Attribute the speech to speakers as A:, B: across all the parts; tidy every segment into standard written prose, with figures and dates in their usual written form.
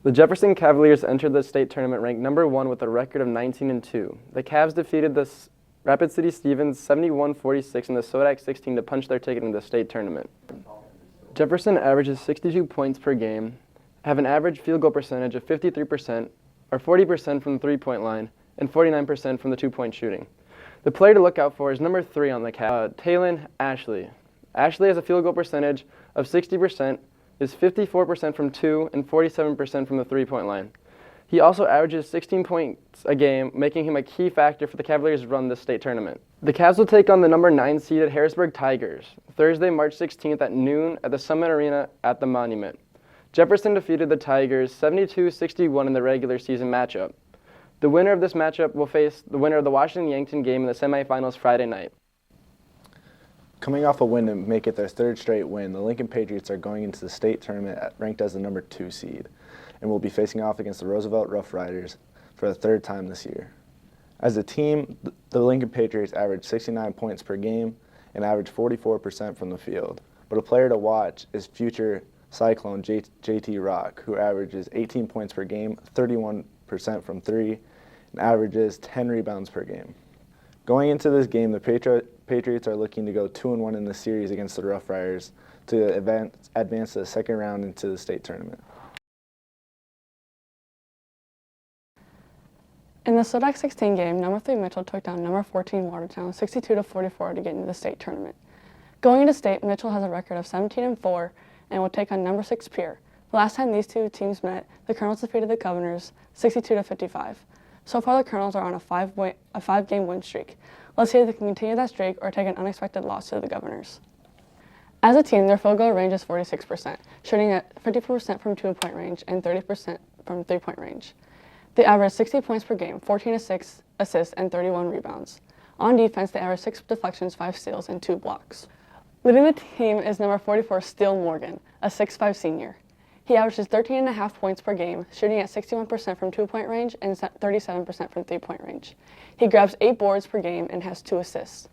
A: The Jefferson Cavaliers entered the state tournament ranked number 1 with a record of 19-2. The Cavs defeated the Rapid City Stevens 71-46 and the Sodak 16 to punch their ticket into the state tournament. Jefferson averages 62 points per game, have an average field goal percentage of 53%, or 40% from the three-point line, and 49% from the two-point shooting. The player to look out for is number 3 on the Cavs, Talon Ashley. Ashley has a field goal percentage of 60%, is 54% from 2, and 47% from the three-point line. He also averages 16 points a game, making him a key factor for the Cavaliers' run this state tournament. The Cavs will take on the number 9 seeded Harrisburg Tigers, Thursday, March 16th at noon at the Summit Arena at the Monument. Jefferson defeated the Tigers 72-61 in the regular season matchup. The winner of this matchup will face the winner of the Washington-Yankton game in the semifinals Friday night.
B: Coming off a win to make it their 3rd straight win, the Lincoln Patriots are going into the state tournament ranked as the number 2 seed and will be facing off against the Roosevelt Rough Riders for the 3rd time this year. As a team, the Lincoln Patriots average 69 points per game and average 44% from the field. But a player to watch is future Cyclone JT Rock, who averages 18 points per game, 31% from 3, and averages 10 rebounds per game. Going into this game, the Patriots are looking to go 2-1 in the series against the Rough Riders to advance to the 2nd round into the state tournament.
C: In the Sodak 16 game, number 3 Mitchell took down number 14 Watertown 62-44 to get into the state tournament. Going into state, Mitchell has a record of 17-4 and will take on number 6 Pierre. The last time these two teams met, the Colonels defeated the Governors 62-55. So far, the Colonels are on a 5-game win streak. Let's see if they can continue that streak or take an unexpected loss to the Governors. As a team, their field goal range is 46%, shooting at 50% from 2-point range and 30% from 3-point range. They average 60 points per game, 14 assists, and 31 rebounds. On defense, they average 6 deflections, 5 steals, and 2 blocks. Leading the team is number 44, Steele Morgan, a 6'5" senior. He averages 13.5 points per game, shooting at 61% from 2-point range and 37% from 3-point range. He grabs 8 boards per game and has 2 assists.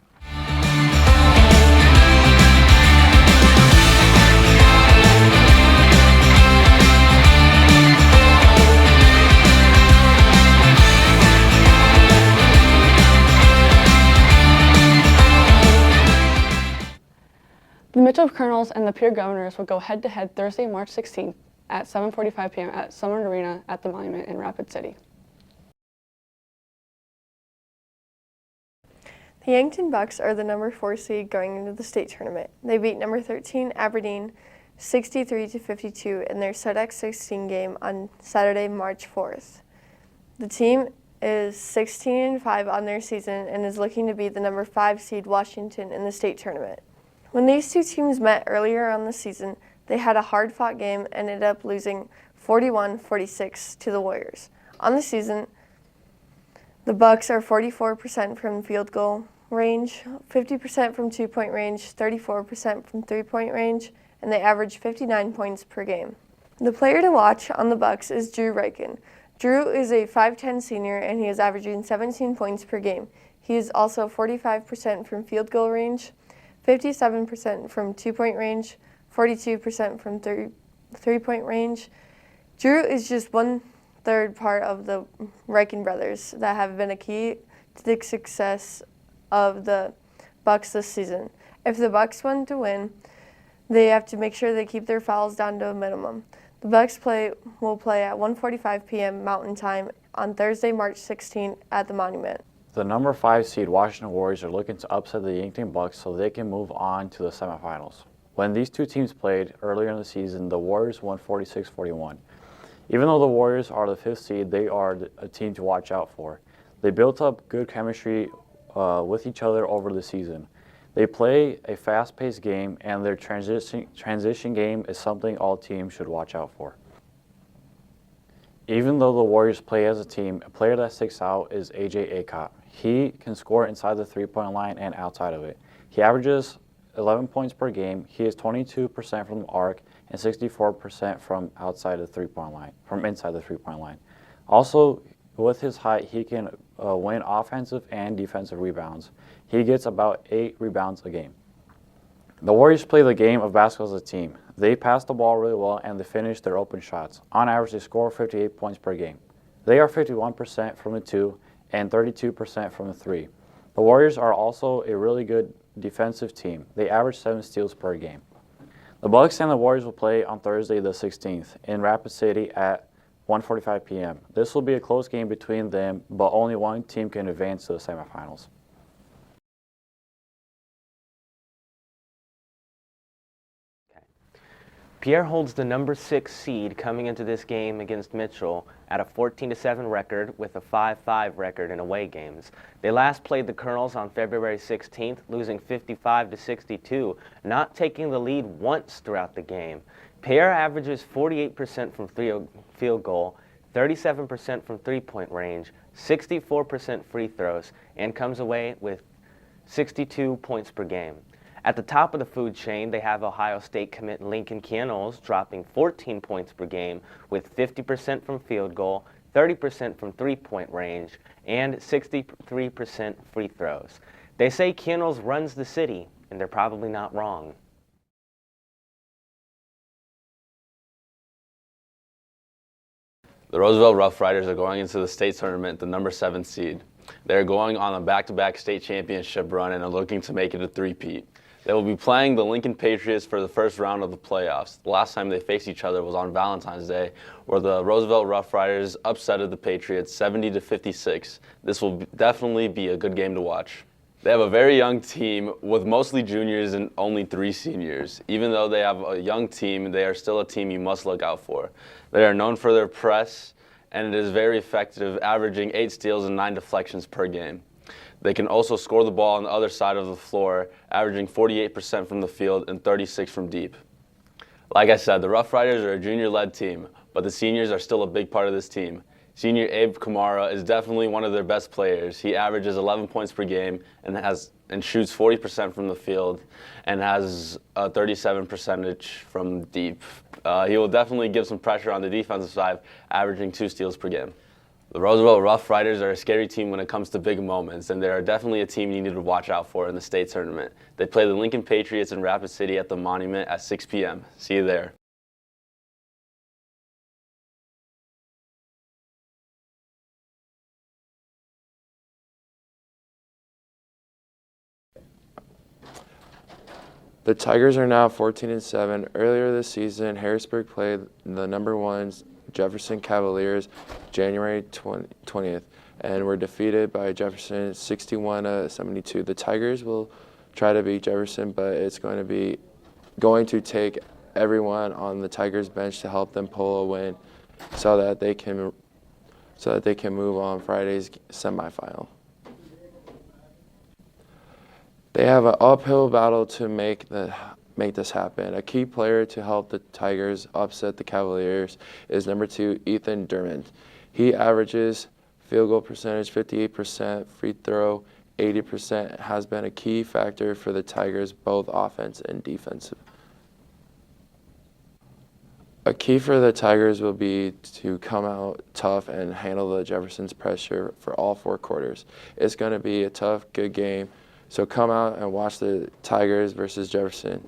C: The Mitchell Colonels and the Pierre Governors will go head-to-head Thursday, March 16th at 7:45 p.m. at Summit Arena at the Monument in Rapid City.
D: The Yankton Bucks are the number 4 seed going into the state tournament. They beat number 13 Aberdeen 63-52 in their Sodak 16 game on Saturday, March 4th. The team is 16-5 on their season and is looking to beat the number 5 seed Washington in the state tournament. When these two teams met earlier on the season, they had a hard-fought game and ended up losing 41-46 to the Warriors. On the season, the Bucks are 44% from field goal range, 50% from 2-point range, 34% from 3-point range, and they average 59 points per game. The player to watch on the Bucks is Drew Riken. Drew is a 5'10" senior and he is averaging 17 points per game. He is also 45% from field goal range, 57% from 2-point range, 42% from 3-point range. Drew is just 1/3 part of the Riken brothers that have been a key to the success of the Bucks this season. If the Bucks want to win, they have to make sure they keep their fouls down to a minimum. The Bucks will play at 1:45 p.m. Mountain Time on Thursday, March 16th at the Monument.
E: The number 5 seed Washington Warriors are looking to upset the Yankton Bucks so they can move on to the semifinals. When these two teams played earlier in the season, the Warriors won 46-41. Even though the Warriors are the 5th seed, they are a team to watch out for. They built up good chemistry with each other over the season. They play a fast-paced game, and their transition game is something all teams should watch out for. Even though the Warriors play as a team, a player that sticks out is A.J. Acott. He can score inside the 3-point line and outside of it. He averages 11 points per game. He is 22% from the arc and 64% from outside the 3-point line, from inside the 3-point line. Also, with his height, he can win offensive and defensive rebounds. He gets about 8 rebounds a game. The Warriors play the game of basketball as a team. They pass the ball really well and they finish their open shots. On average, they score 58 points per game. They are 51% from the 2 and 32% from the 3. The Warriors are also a really good defensive team. They average 7 steals per game. The Bucks and the Warriors will play on Thursday the 16th in Rapid City at 1:45 p.m. This will be a close game between them, but only one team can advance to the semifinals.
F: Pierre holds the number 6 seed coming into this game against Mitchell at a 14-7 record with a 5-5 record in away games. They last played the Colonels on February 16th, losing 55-62, not taking the lead once throughout the game. Pierre averages 48% from field goal, 37% from three-point range, 64% free throws, and comes away with 62 points per game. At the top of the food chain, they have Ohio State commit Lincoln Kienholz dropping 14 points per game with 50% from field goal, 30% from three-point range, and 63% free throws. They say Kienholz runs the city, and they're probably not wrong.
G: The Roosevelt Rough Riders are going into the state tournament, the number 7 seed. They're going on a back-to-back state championship run and are looking to make it a three-peat. They will be playing the Lincoln Patriots for the first round of the playoffs. The last time they faced each other was on Valentine's Day, where the Roosevelt Rough Riders upsetted the Patriots 70-56. This will definitely be a good game to watch. They have a very young team with mostly juniors and only 3 seniors. Even though they have a young team, they are still a team you must look out for. They are known for their press, and it is very effective, averaging 8 steals and 9 deflections per game. They can also score the ball on the other side of the floor, averaging 48% from the field and 36% from deep. Like I said, the Rough Riders are a junior-led team, but the seniors are still a big part of this team. Senior Abe Kamara is definitely one of their best players. He averages 11 points per game and shoots 40% from the field and has a 37% from deep. He will definitely give some pressure on the defensive side, averaging 2 steals per game. The Roosevelt Rough Riders are a scary team when it comes to big moments, and they are definitely a team you need to watch out for in the state tournament. They play the Lincoln Patriots in Rapid City at the Monument at 6 p.m. See you there.
H: The Tigers are now 14-7. Earlier this season, Harrisburg played the number 1 Jefferson Cavaliers January 20th and were defeated by Jefferson 61-72. The Tigers will try to beat Jefferson, but it's going to take everyone on the Tigers bench to help them pull a win so that they can move on Friday's semifinal. They have an uphill battle to make this happen. A key player to help the Tigers upset the Cavaliers is number 2, Ethan Dermond. He averages field goal percentage 58%, free throw 80%, has been a key factor for the Tigers, both offense and defensive. A key for the Tigers will be to come out tough and handle the Jefferson's pressure for all 4 quarters. It's going to be a tough, good game. So come out and watch the Tigers versus Jefferson.